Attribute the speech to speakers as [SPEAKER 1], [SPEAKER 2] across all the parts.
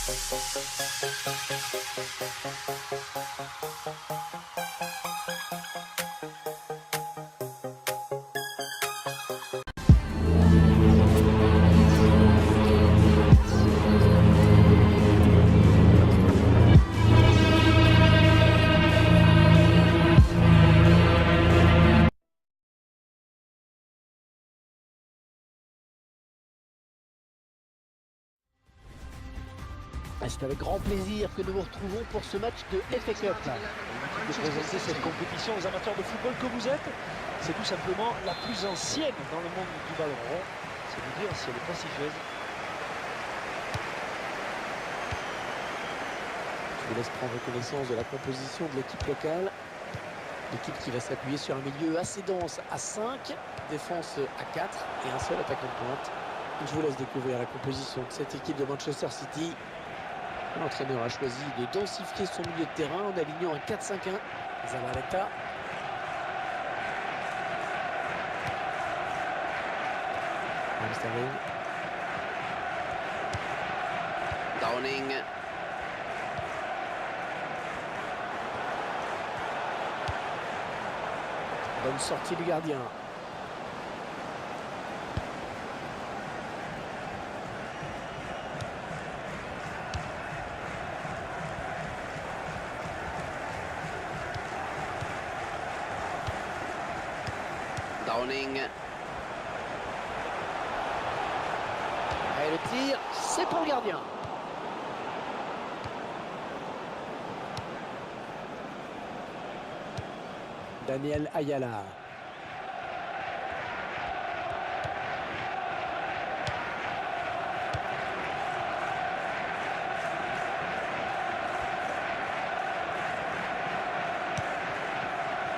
[SPEAKER 1] C'est avec grand plaisir que nous vous retrouvons pour ce match de FA Cup.
[SPEAKER 2] De présenter cette compétition aux amateurs de football que vous êtes, c'est tout simplement la plus ancienne dans le monde du ballon rond. C'est vous dire si elle est prestigieuse.
[SPEAKER 1] Je vous laisse prendre connaissance de la composition de l'équipe locale. L'équipe qui va s'appuyer sur un milieu assez dense à 5, défense à 4 et un seul attaquant de pointe. Je vous laisse découvrir la composition de cette équipe de Manchester City. L'entraîneur a choisi de densifier son milieu de terrain en alignant un 4-5-1. Zabaleta. Sterling.
[SPEAKER 3] Downing.
[SPEAKER 1] Bonne sortie du gardien.
[SPEAKER 3] Downing.
[SPEAKER 1] Et le tir, c'est pour le gardien. Daniel Ayala.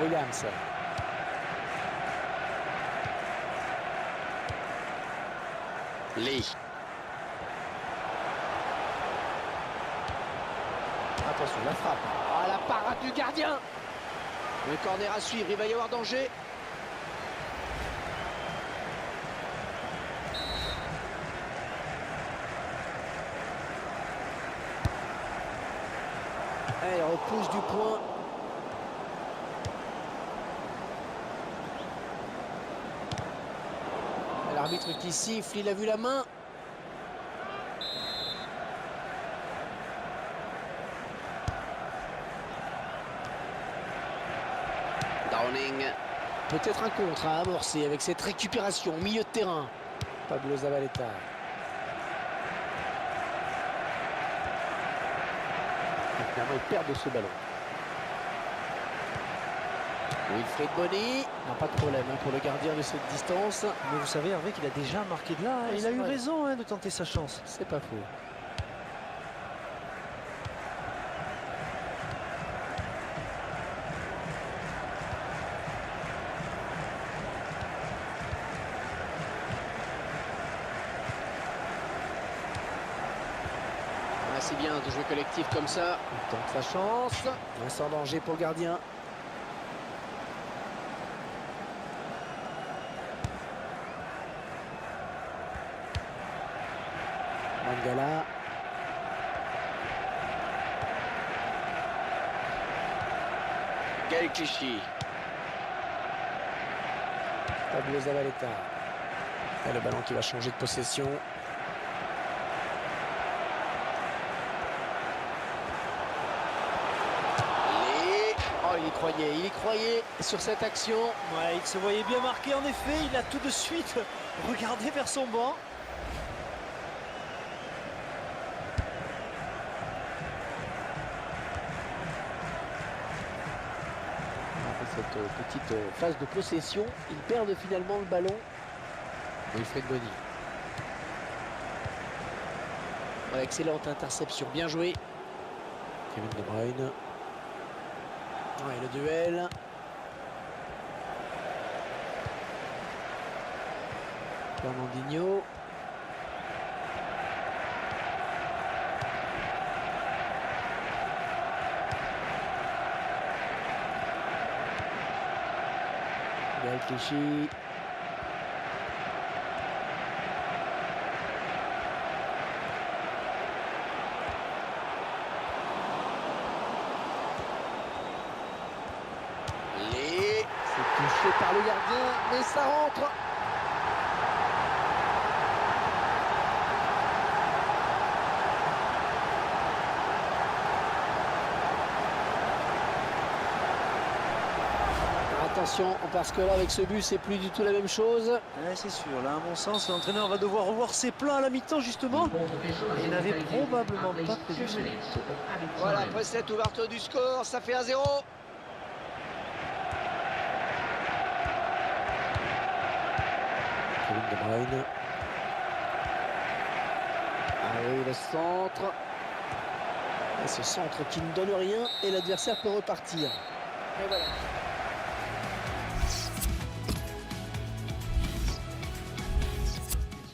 [SPEAKER 1] Williams.
[SPEAKER 3] Lee.
[SPEAKER 1] Attention, la frappe. Ah, la parade du gardien.
[SPEAKER 3] Le corner à suivre, il va y avoir danger.
[SPEAKER 1] Et repousse du point. L'arbitre qui siffle, il a vu la main.
[SPEAKER 3] Downing.
[SPEAKER 1] Peut-être un contre à amorcer avec cette récupération au milieu de terrain. Pablo Zabaleta. Et finalement, il perd de ce ballon. Wilfried Bony n'a pas de problème pour le gardien de cette distance.
[SPEAKER 2] Mais vous savez, Hervé, qu'il a déjà marqué de là. Il a eu raison de tenter sa chance.
[SPEAKER 1] C'est pas faux.
[SPEAKER 3] C'est bien de jouer collectif comme ça.
[SPEAKER 1] Il tente sa chance. Sans danger pour le gardien. Mangala.
[SPEAKER 3] Gaël Clichy.
[SPEAKER 1] Pablo Zabaleta. Et le ballon qui va changer de possession. Il y croyait sur cette action.
[SPEAKER 2] Ouais, il se voyait bien marqué, en effet. Il a tout de suite regardé vers son banc.
[SPEAKER 1] Après cette petite phase de possession, ils perdent finalement le ballon. Wilfried Bony. Excellente interception, bien joué. Kevin De Bruyne. Ouais, le duel. Fernandinho. Gaël Clichy. sifflé par le gardien, mais ça rentre. Attention, parce que là, avec ce but, c'est plus du tout la même chose.
[SPEAKER 2] Ouais, c'est sûr, là, à mon sens, l'entraîneur va devoir revoir ses plans à la mi-temps, justement. Il n'avait probablement pas prévu ça.
[SPEAKER 3] Voilà, après cette ouverture du score, ça fait 1-0.
[SPEAKER 1] Kevin De Bruyne. Ah oui, le centre. Et ce centre qui ne donne rien et l'adversaire peut repartir. Et voilà.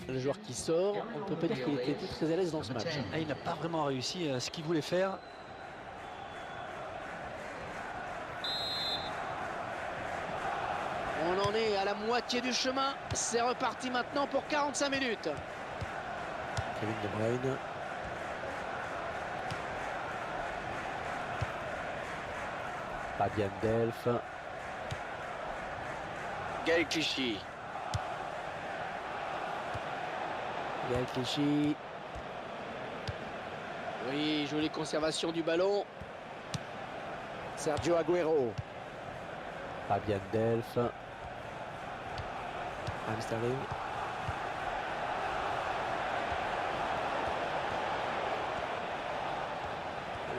[SPEAKER 1] Le joueur qui sort, on ne peut pas dire qu'il était très à l'aise dans ce match.
[SPEAKER 2] Ah, il n'a pas vraiment réussi ce qu'il voulait faire.
[SPEAKER 3] On en est à la moitié du chemin. C'est reparti maintenant pour 45 minutes.
[SPEAKER 1] Kevin De Bruyne. Fabian Delph.
[SPEAKER 3] Gaël Clichy.
[SPEAKER 1] Gaël Clichy.
[SPEAKER 3] Oui, jolie conservation du ballon.
[SPEAKER 1] Sergio Aguero. Fabian Delph. Sterling.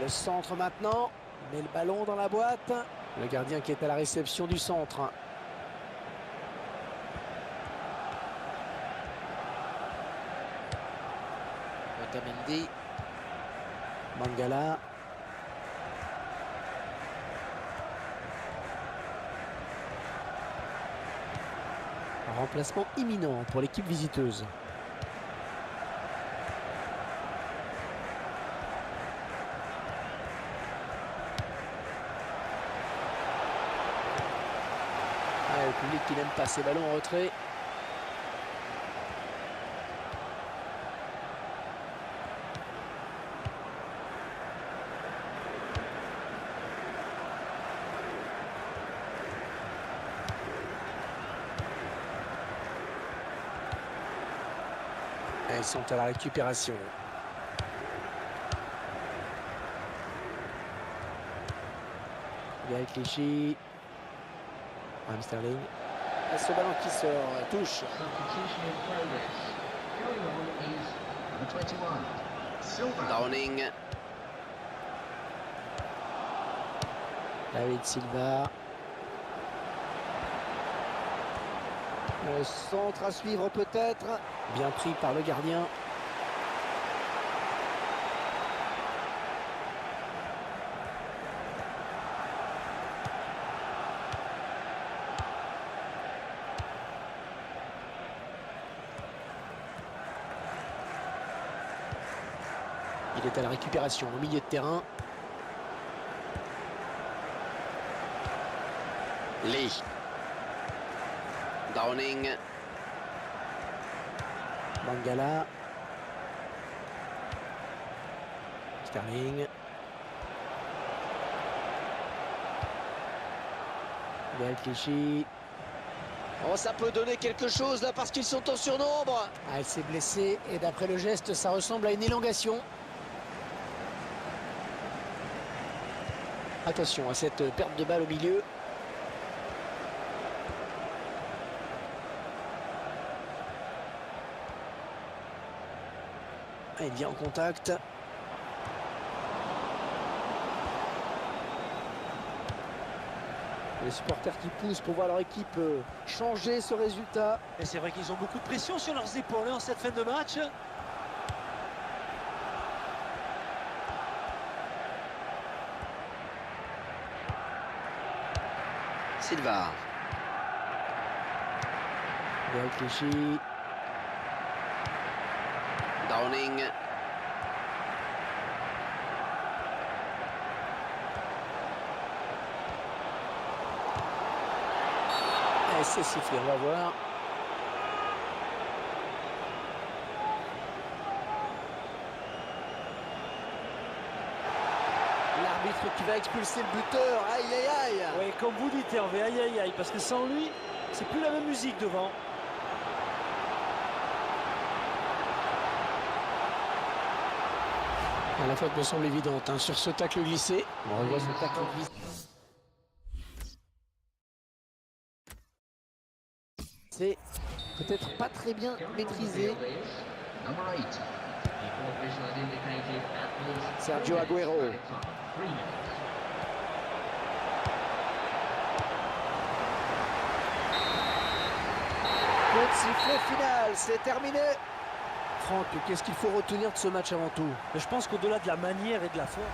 [SPEAKER 1] Le centre maintenant. Met le ballon dans la boîte. Le gardien qui est à la réception du centre. Otamendi. Mangala. Un remplacement imminent pour l'équipe visiteuse. Ah, le public qui n'aime pas ces ballons en retrait. Et ils sont à la récupération. Gaël Clichy. Sterling. Et ce ballon qui sort, touche.
[SPEAKER 3] Downing.
[SPEAKER 1] David Silva. Le centre à suivre peut-être. Bien pris par le gardien. Il est à la récupération au milieu de terrain.
[SPEAKER 3] Lee. Downing.
[SPEAKER 1] Mangala. Sterling. Gaël Clichy.
[SPEAKER 3] Oh, ça peut donner quelque chose là parce qu'ils sont en surnombre.
[SPEAKER 1] Ah, elle s'est blessée et d'après le geste, ça ressemble à une élongation. Attention à cette perte de balle au milieu. Il vient en contact. Les supporters qui poussent pour voir leur équipe changer ce résultat.
[SPEAKER 2] Et c'est vrai qu'ils ont beaucoup de pression sur leurs épaules en cette fin de match.
[SPEAKER 3] Silva.
[SPEAKER 1] Gaël Clichy.
[SPEAKER 3] Downing.
[SPEAKER 1] Et c'est sifflé, on va voir. l'arbitre qui va expulser le buteur. Aïe, aïe, aïe.
[SPEAKER 2] Oui, comme vous dites Hervé, aïe aïe aïe, parce que sans lui, c'est plus la même musique devant.
[SPEAKER 1] La faute me semble évidente hein, sur ce tacle glissé. On revoit ce tacle glissé. C'est peut-être pas très bien maîtrisé. Sergio Agüero. Coup de sifflet final, c'est terminé. Franck, qu'est-ce qu'il faut retenir de ce match avant tout?
[SPEAKER 2] Mais je pense qu'au-delà de la manière et de la forme,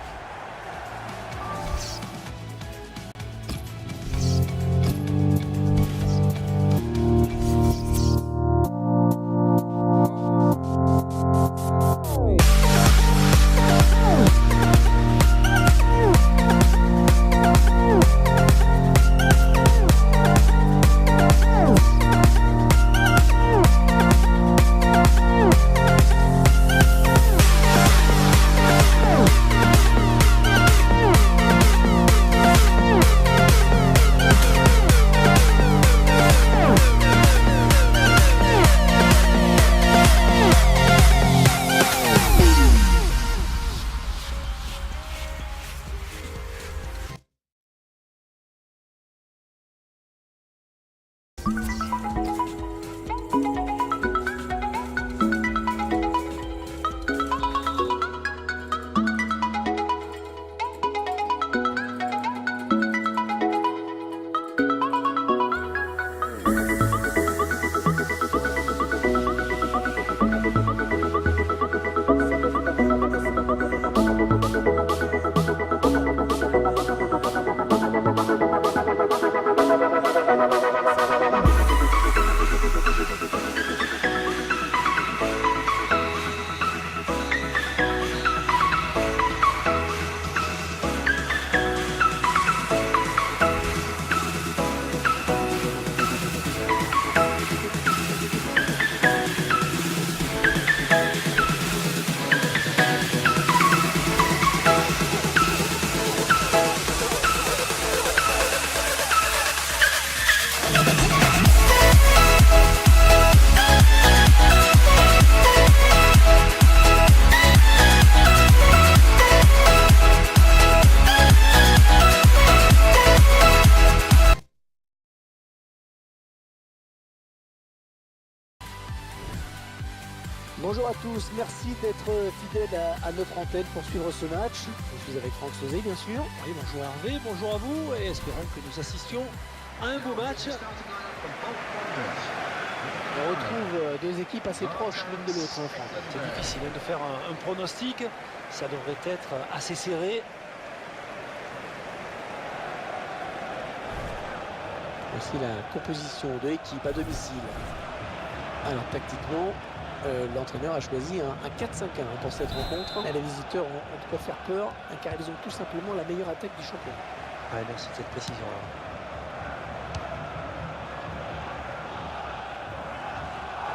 [SPEAKER 1] Bonjour à tous, merci d'être fidèles à notre antenne pour suivre ce match. Je suis avec Franck Sauzet, bien sûr.
[SPEAKER 2] oui, bonjour Hervé, bonjour à vous, et espérons que nous assistions à un beau match.
[SPEAKER 1] On retrouve deux équipes assez proches l'une de l'autre, hein, Franck.
[SPEAKER 2] C'est difficile de faire un pronostic, ça devrait être assez serré.
[SPEAKER 1] Voici la composition de l'équipe à domicile. Alors tactiquement, l'entraîneur a choisi un 4-5-1 pour cette rencontre. Les visiteurs ont de quoi faire peur car ils ont tout simplement la meilleure attaque du championnat.
[SPEAKER 2] Ouais, merci de cette précision.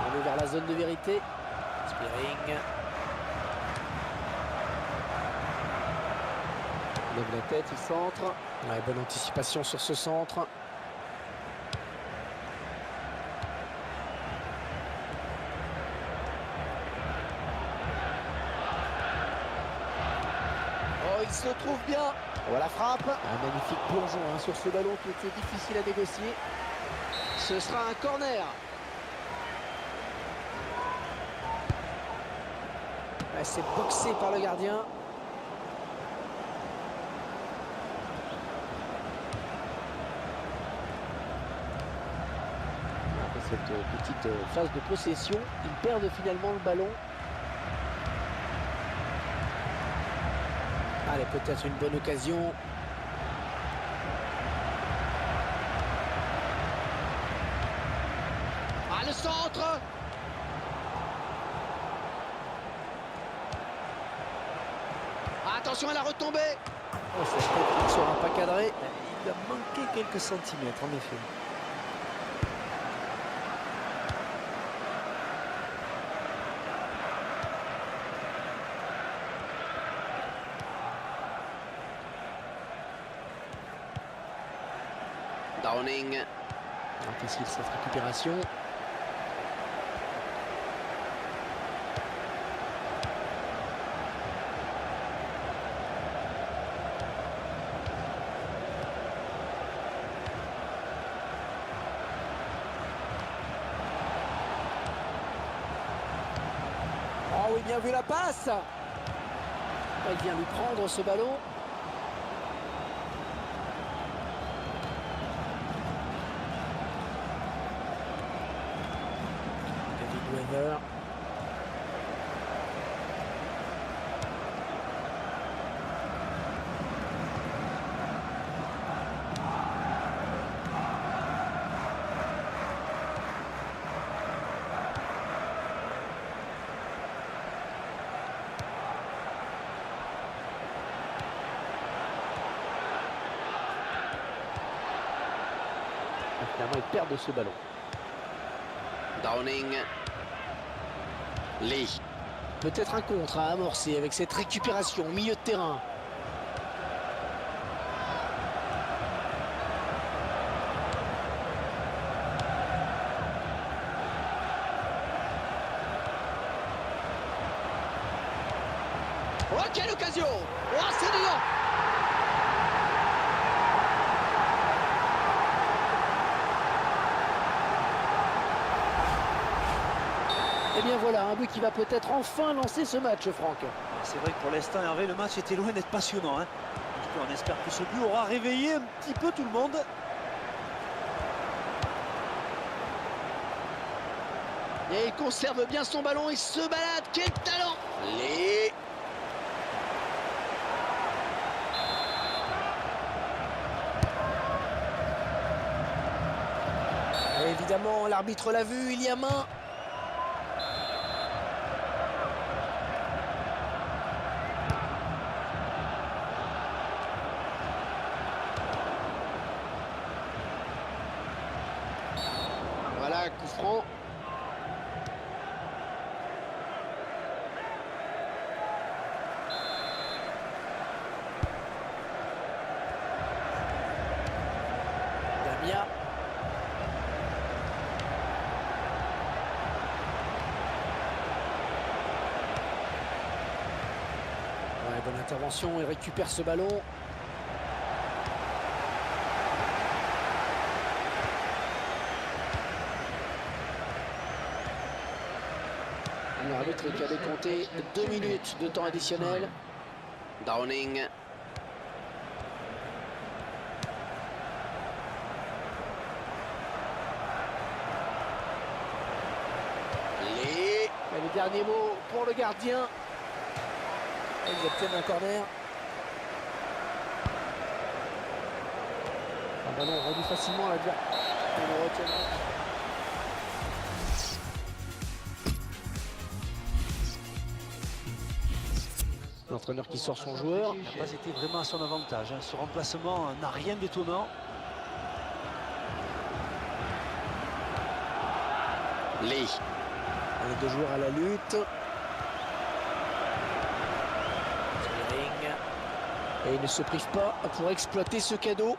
[SPEAKER 1] On est vers la zone de vérité. Spearing. Il lève la tête, il centre. Ouais, bonne anticipation sur ce centre. Il se trouve bien. Voilà, frappe. Un magnifique plongeon hein, sur ce ballon qui était difficile à négocier. Ce sera un corner. C'est boxé par le gardien. Après cette petite phase de possession, ils perdent finalement le ballon. Allez, peut-être une bonne occasion. Ah, le centre! Attention à la retombée! Oh, cette tête ne sera pas cadrée.
[SPEAKER 2] Il a manqué quelques centimètres, en effet.
[SPEAKER 3] Downing.
[SPEAKER 1] Difficile cette récupération. Oh oui, bien vu la passe. Il vient lui prendre ce ballon. David Weber. Finalement, ils perdent ce ballon.
[SPEAKER 3] Downing. Lee.
[SPEAKER 1] Peut-être un contre à amorcer avec cette récupération au milieu de terrain.
[SPEAKER 3] Oh, quelle occasion! Oh, c'est dedans!
[SPEAKER 1] Et bien voilà, un but qui va peut-être enfin lancer ce match, Franck.
[SPEAKER 2] C'est vrai que pour l'instant, Hervé, le match était loin d'être passionnant. En tout cas, on espère que ce but aura réveillé un petit peu tout le monde.
[SPEAKER 3] Et il conserve bien son ballon, il se balade, quel talent! Lee.
[SPEAKER 1] Et évidemment, l'arbitre l'a vu, il y a main.
[SPEAKER 3] Voilà, coup franc.
[SPEAKER 1] Damia. Ouais, bonne intervention, il récupère ce ballon. L'arbitre qui avait compté 2 minutes de temps additionnel.
[SPEAKER 3] Downing. Lee.
[SPEAKER 1] Et le dernier mot pour le gardien. Et ils obtiennent un corner. Un ballon rendu facilement à la direction. On le retient. L'entraîneur qui sort son joueur.
[SPEAKER 2] Il n'a pas été vraiment à son avantage. Ce remplacement n'a rien d'étonnant.
[SPEAKER 3] Lee.
[SPEAKER 1] Les deux joueurs à la lutte. Et il ne se prive pas pour exploiter ce cadeau.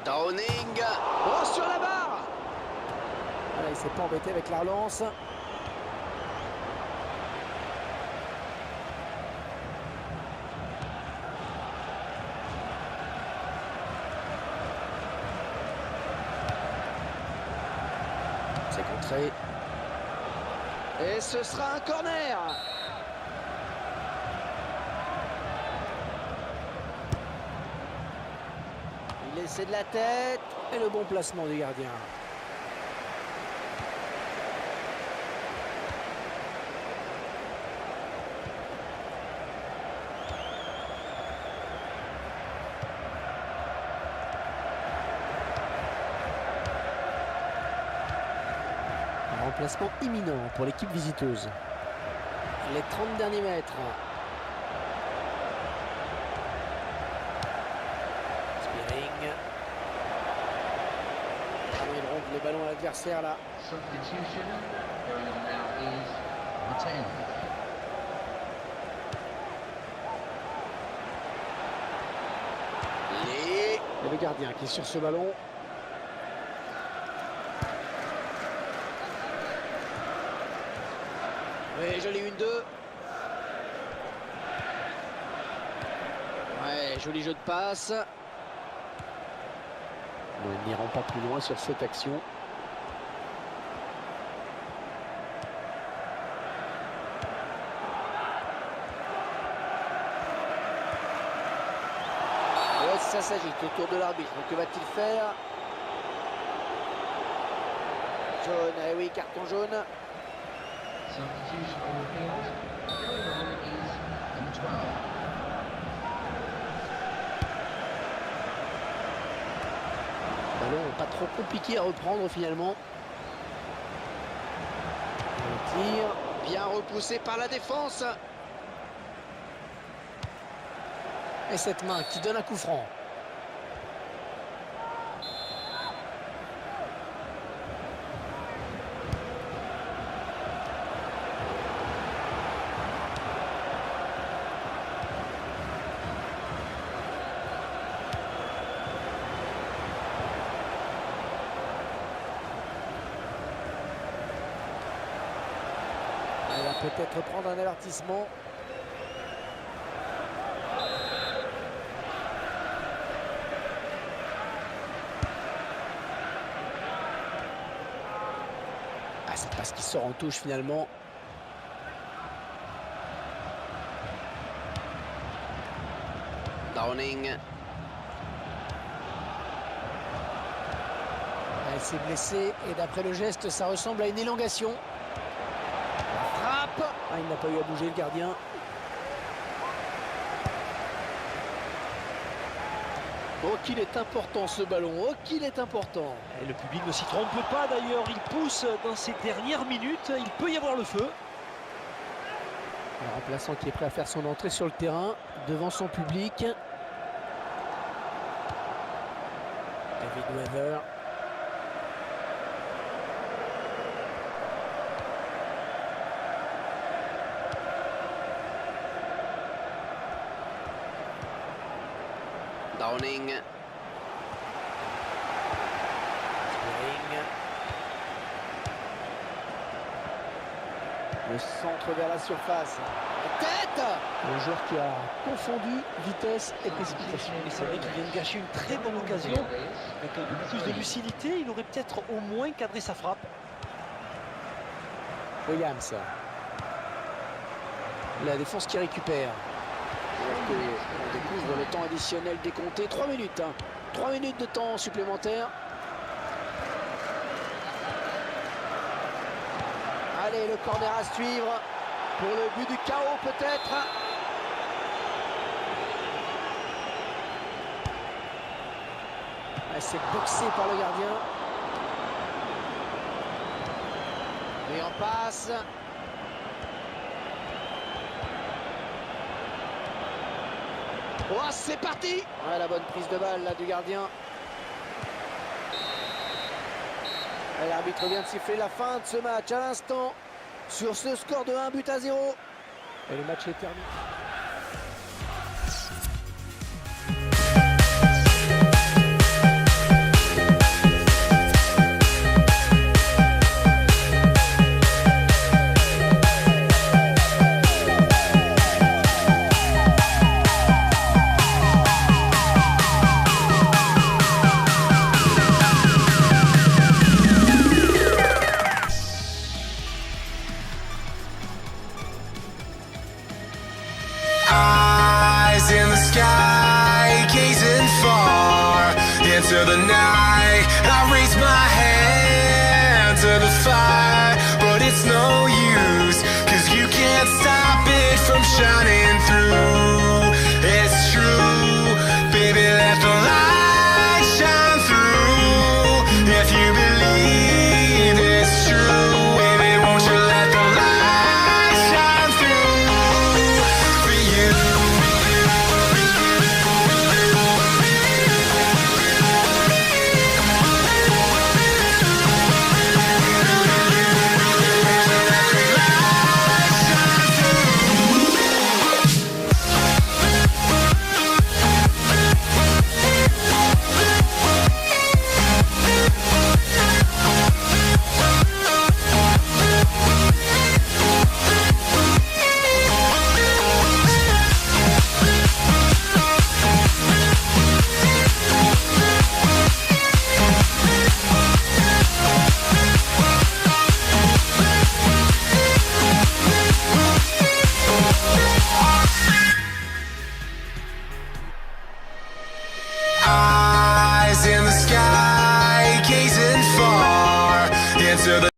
[SPEAKER 3] Downing. Oh, sur la barre!
[SPEAKER 1] Voilà, il ne s'est pas embêté avec la relance. C'est contré.
[SPEAKER 3] Et ce sera un corner.
[SPEAKER 1] Il essaie de la tête. Et le bon placement du gardien. Un remplacement imminent pour l'équipe visiteuse. Les 30 derniers mètres. Spearing. Il ronde le ballon à l'adversaire là.
[SPEAKER 4] Substitution going on now is the 10.
[SPEAKER 3] Lee.
[SPEAKER 1] Et le gardien qui est sur ce ballon.
[SPEAKER 3] Et joli 1-2. Ouais, joli jeu de passe.
[SPEAKER 1] Nous n'irons pas plus loin sur cette action.
[SPEAKER 3] Ouais, ça s'agite autour de l'arbitre. Que va-t-il faire? Jaune, eh oui, carton jaune.
[SPEAKER 4] Substitution on the field. Yellow number is number 12.
[SPEAKER 1] Ballon pas trop compliqué à reprendre finalement.
[SPEAKER 3] Le tir, bien repoussé par la défense.
[SPEAKER 1] Et cette main qui donne un coup franc. Elle va peut-être prendre un avertissement. Ah, c'est parce qu'il sort en touche finalement.
[SPEAKER 3] Downing.
[SPEAKER 1] Elle s'est blessée et d'après le geste, ça ressemble à une élongation.
[SPEAKER 3] La frappe.
[SPEAKER 1] Ah, il n'a pas eu à bouger le gardien.
[SPEAKER 3] Oh, qu'il est important ce ballon. Oh, qu'il est important.
[SPEAKER 2] Et le public ne s'y trompe pas d'ailleurs, il pousse dans ces dernières minutes, il peut y avoir le feu.
[SPEAKER 1] Le remplaçant qui est prêt à faire son entrée sur le terrain devant son public. David Weber.
[SPEAKER 3] Downing.
[SPEAKER 1] Le centre vers la surface.
[SPEAKER 3] Tête.
[SPEAKER 1] Le joueur qui a confondu vitesse et précipitation.
[SPEAKER 2] Et c'est vrai qu'il vient de gâcher une très bonne occasion. Avec un peu plus de lucidité, il aurait peut-être au moins cadré sa frappe.
[SPEAKER 1] Williams. La défense qui récupère.
[SPEAKER 3] On découvre le temps additionnel décompté. 3 minutes. 3 minutes de temps supplémentaire. Allez, le corner à suivre. Pour le but du chaos peut-être.
[SPEAKER 1] Elle s'est boxée par le gardien.
[SPEAKER 3] Et on passe. Oh, c'est parti.
[SPEAKER 1] Ouais, la bonne prise de balle là du gardien. Et l'arbitre vient de siffler la fin de ce match à l'instant. Sur ce score de 1-0. Et le match est terminé.
[SPEAKER 5] Into the night, I raise my hand to the fire, but it's no use, 'cause you can't stop it from shining through. It's true, baby, left